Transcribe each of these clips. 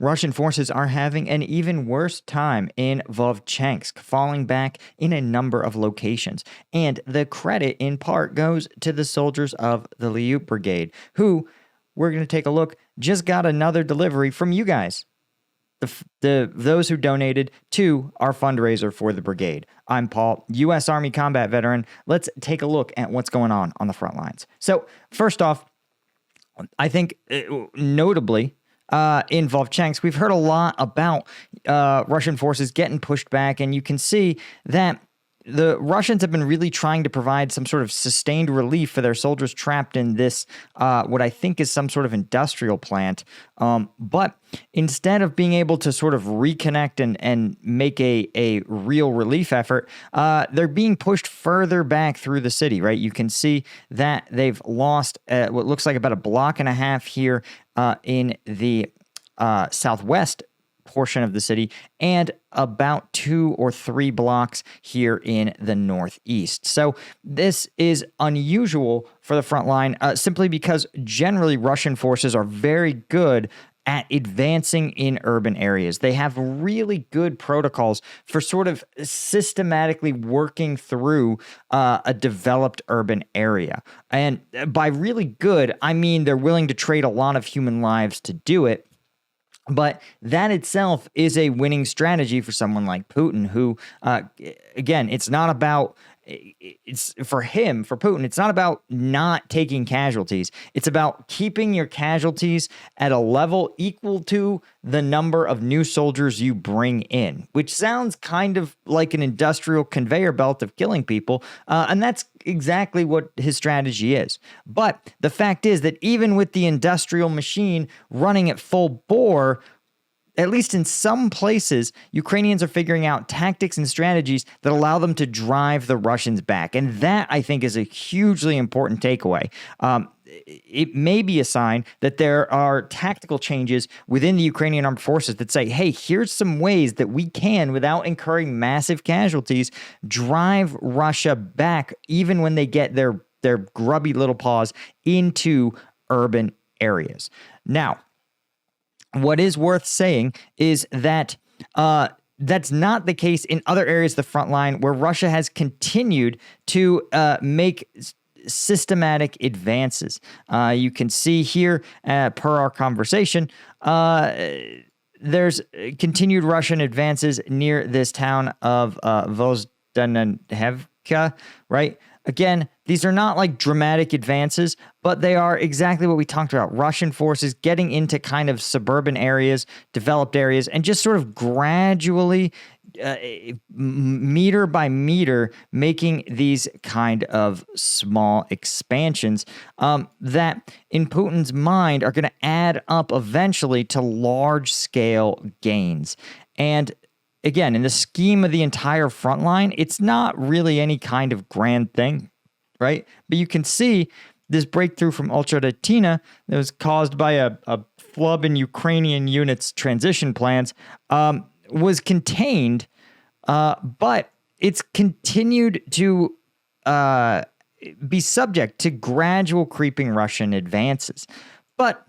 Russian forces are having an even worse time in Vovchansk, falling back in a number of locations. And the credit, in part, goes to the soldiers of the Lyut Brigade, who, we're going to take a look, just got another delivery from you guys. Those who donated to our fundraiser for the brigade. I'm Paul, U.S. Army combat veteran. Let's take a look at what's going on the front lines. So, first off, I think notably, in Vovchansk, we've heard a lot about Russian forces getting pushed back, and you can see that the Russians have been really trying to provide some sort of sustained relief for their soldiers trapped in this, what I think is some sort of industrial plant. But instead of being able to sort of reconnect and make a real relief effort, they're being pushed further back through the city, right? You can see that they've lost what looks like about a block and a half here in the southwest portion of the city, and about 2 or 3 blocks here in the northeast. So this is unusual for the front line, simply because generally Russian forces are very good at advancing in urban areas. They have really good protocols for sort of systematically working through a developed urban area. And by really good, I mean they're willing to trade a lot of human lives to do it. But that itself is a winning strategy for someone like Putin, who, again, it's not about, it's for him, for Putin, it's not about not taking casualties. It's about keeping your casualties at a level equal to the number of new soldiers you bring in, which sounds kind of like an industrial conveyor belt of killing people. And that's exactly what his strategy is. But the fact is that even with the industrial machine running at full bore, at least in some places, Ukrainians are figuring out tactics and strategies that allow them to drive the Russians back. And that, I think, is a hugely important takeaway. It may be a sign that there are tactical changes within the Ukrainian armed forces that say, hey, here's some ways that we can, without incurring massive casualties, drive Russia back, even when they get their grubby little paws into urban areas. Now, what is worth saying is that that's not the case in other areas of the front line, where Russia has continued to make systematic advances. You can see here, per our conversation, there's continued Russian advances near this town of Vozdanhevka, right? Again, these are not like dramatic advances, but they are exactly what we talked about. Russian forces getting into kind of suburban areas, developed areas, and just sort of gradually, meter by meter, making these kind of small expansions that, in Putin's mind, are going to add up eventually to large-scale gains. And again, in the scheme of the entire front line, it's not really any kind of grand thing, right? But you can see this breakthrough from Ultra-Datina that was caused by a flub in Ukrainian units' transition plans was contained, but it's continued to be subject to gradual creeping Russian advances. But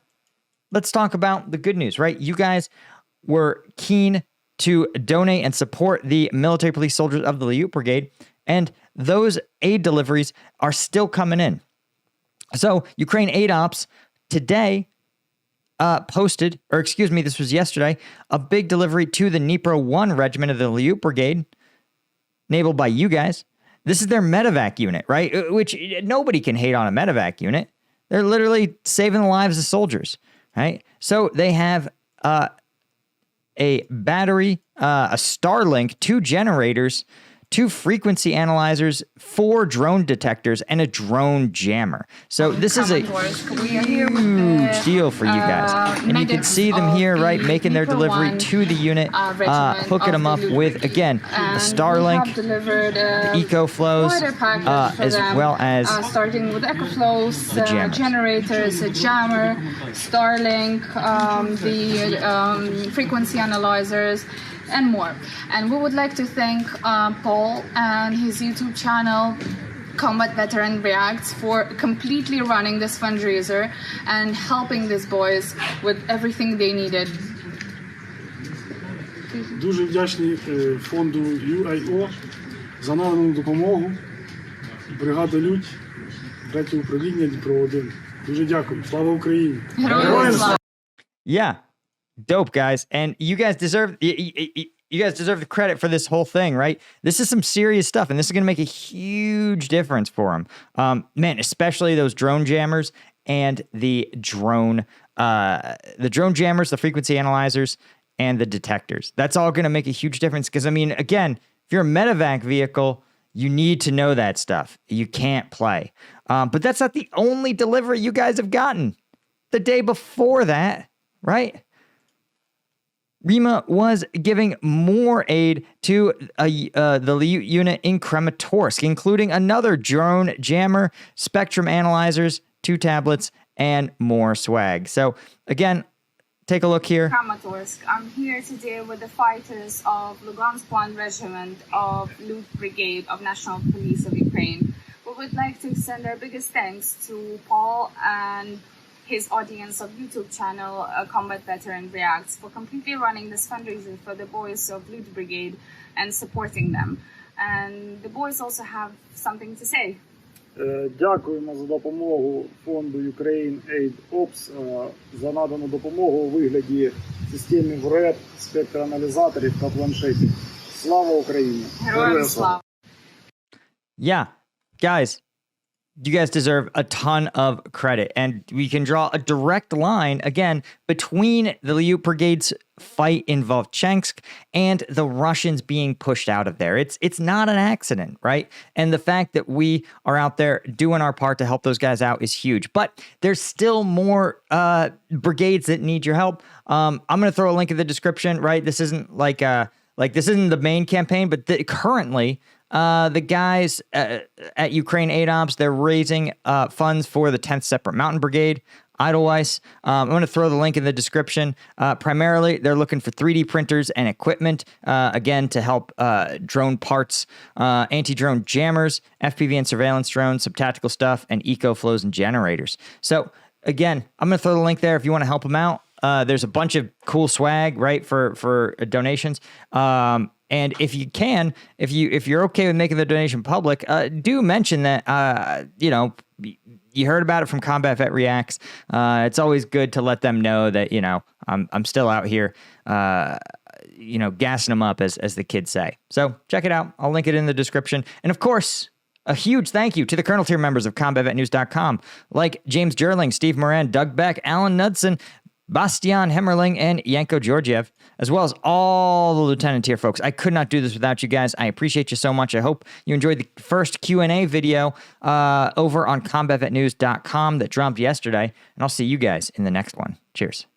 let's talk about the good news, right? You guys were keen to donate and support the military police soldiers of the Lyut Brigade, and those aid deliveries are still coming in. So Ukraine Aid Ops today posted, or excuse me, this was yesterday, a big delivery to the Dnipro 1 Regiment of the Lyut Brigade, enabled by you guys. This is their medevac unit, right? Which nobody can hate on a medevac unit. They're literally saving the lives of soldiers, right? So they have a battery, a Starlink, 2 generators, 2 frequency analyzers, 4 drone detectors, and a drone jammer. So this is a huge deal for you guys. And you can see them here, right, making their delivery to the unit, hooking them up with, again, the Starlink, the EcoFlows, as well as starting with EcoFlows, the generators, a jammer, Starlink, the frequency analyzers, and more. And we would like to thank Paul and his YouTube channel, Combat Veteran Reacts, for completely running this fundraiser and helping these boys with everything they needed. Дуже вдячні фонду UIO за надану допомогу. Бригада Людь, 3 управління Дніпро-1. Дуже дякую. Слава Україні! Героям слава! Yeah, dope, guys. And you guys deserve you guys deserve the credit for this whole thing, right? This is some serious stuff, and this is going to make a huge difference for them. Man, especially those drone jammers and the drone jammers, the frequency analyzers, and the detectors. That's all going to make a huge difference because, I mean, again, if you're a medevac vehicle, you need to know that stuff. You can't play. But that's not the only delivery you guys have gotten. The day before that, right? Rima was giving more aid to the Lyut unit in Kramatorsk, including another drone jammer, spectrum analyzers, 2 tablets, and more swag. So, again, take a look here. Kramatorsk. I'm here today with the fighters of Lugansk 1 Regiment of Lyut Brigade of National Police of Ukraine. We would like to extend our biggest thanks to Paul and his audience of YouTube channel Combat Veteran Reacts for completely running this fundraiser for the boys of Lyut Brigade and supporting them. And the boys also have something to say. Дякуємо за допомогу фонду Ukraine Aid Ops, за надану допомогу у вигляді системів РЕД, спектроаналізаторів та планшетів. Слава Україні! Героям слава! Yeah, guys, you guys deserve a ton of credit. And we can draw a direct line, again, between the Lyut Brigade's fight in Vovchansk and the Russians being pushed out of there. It's not an accident, right? And the fact that we are out there doing our part to help those guys out is huge. But there's still more brigades that need your help. I'm going to throw a link in the description, right? This isn't like this isn't the main campaign, but currently the guys at Ukraine Aid Ops, they're raising funds for the 10th Separate Mountain Brigade, Edelweiss. I'm going to throw the link in the description. Primarily, they're looking for 3D printers and equipment, again, to help drone parts, anti-drone jammers, FPV and surveillance drones, some tactical stuff, and eco-flows and generators. So, again, I'm going to throw the link there if you want to help them out. There's a bunch of cool swag, right, for donations. And if you can, if you're okay with making the donation public, do mention that you heard about it from Combat Vet Reacts. It's always good to let them know that I'm still out here, gassing them up, as the kids say. So check it out. I'll link it in the description. And of course, a huge thank you to the Colonel tier members of CombatVetNews.com, like James Jerling, Steve Moran, Doug Beck, Alan Knudsen, Bastian Hemmerling, and Yanko Georgiev, as well as all the lieutenant tier folks. I could not do this without you guys. I appreciate you so much. I hope you enjoyed the first Q&A video over on CombatVetNews.com that dropped yesterday, and I'll see you guys in the next one. Cheers.